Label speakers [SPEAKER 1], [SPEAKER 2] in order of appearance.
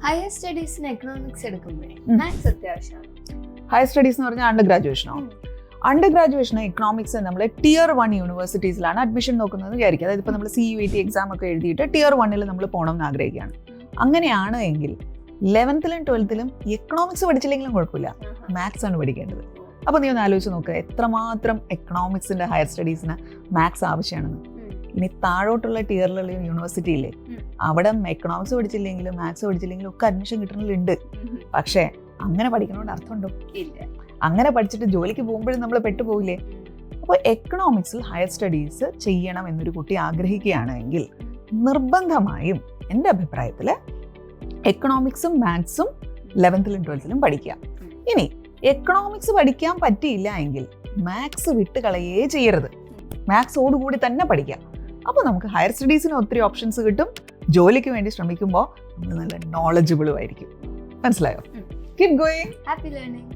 [SPEAKER 1] Higher സ്റ്റഡീസിന് economics എടുക്കുമ്പോഴേ maths അത്യാവശ്യമാണ്.
[SPEAKER 2] Higher studies എന്ന് പറഞ്ഞാൽ അണ്ടർ ഗ്രാജുവേഷനോ? അണ്ടർ ഗ്രാജുവേഷൻ എക്കണോമിക്സ് നമ്മൾ Tier 1 യൂണിവേഴ്സിറ്റീസിലാണ് അഡ്മിഷൻ നോക്കുന്നത് വിചാരിക്കുക. അതായത് ഇപ്പോൾ നമ്മൾ CUET എക്സാം ഒക്കെ എഴുതിയിട്ട് Tier 1 നമ്മൾ പോകണമെന്ന് ആഗ്രഹിക്കുകയാണ്. അങ്ങനെയാണ് എങ്കിൽ 11th ലും 12th ലും എക്കണോമിക്സ് പഠിച്ചില്ലെങ്കിലും കുഴപ്പമില്ല, മാത്സ് ആണ് പഠിക്കേണ്ടത്. അപ്പോൾ നീ ഒന്ന് ആലോചിച്ച് നോക്കുക, എത്രമാത്രം എക്കണോമിക്സിൻ്റെ ഹയർ സ്റ്റഡീസിന് മാത്സ് ആവശ്യമാണെന്ന്. ഇനി താഴോട്ടുള്ള ടിയറിലുള്ള യൂണിവേഴ്സിറ്റിയില്ലേ, അവിടെ എക്കണോമിക്സ് പഠിച്ചില്ലെങ്കിലും മാത്സ് പഠിച്ചില്ലെങ്കിലും ഒക്കെ അഡ്മിഷൻ കിട്ടണമെന്നുണ്ട്. പക്ഷേ അങ്ങനെ പഠിക്കണോണ്ട് അർത്ഥമുണ്ടോ?
[SPEAKER 1] ഇല്ല.
[SPEAKER 2] അങ്ങനെ പഠിച്ചിട്ട് ജോലിക്ക് പോകുമ്പോഴും നമ്മൾ പെട്ടുപോകില്ലേ? അപ്പോൾ എക്കണോമിക്സിൽ ഹയർ സ്റ്റഡീസ് ചെയ്യണം എന്നൊരു കുട്ടി ആഗ്രഹിക്കുകയാണെങ്കിൽ നിർബന്ധമായും എൻ്റെ അഭിപ്രായത്തിൽ എക്കണോമിക്സും മാത്സും 11th ലും 12th ലും പഠിക്കുക. ഇനി എക്കണോമിക്സ് പഠിക്കാൻ പറ്റിയില്ല എങ്കിൽ മാത്സ് വിട്ട് കളയേ ചെയ്യരുത്, മാത്സോടുകൂടി തന്നെ പഠിക്കുക. അപ്പോൾ നമുക്ക് ഹയർ സ്റ്റഡീസിന് ഒത്തിരി ഓപ്ഷൻസ് കിട്ടും. ജോലിക്ക് വേണ്ടി ശ്രമിക്കുമ്പോൾ നമ്മൾ നല്ല നോളജബിളും ആയിരിക്കും. മനസ്സിലായോ? Keep going.
[SPEAKER 1] Happy learning.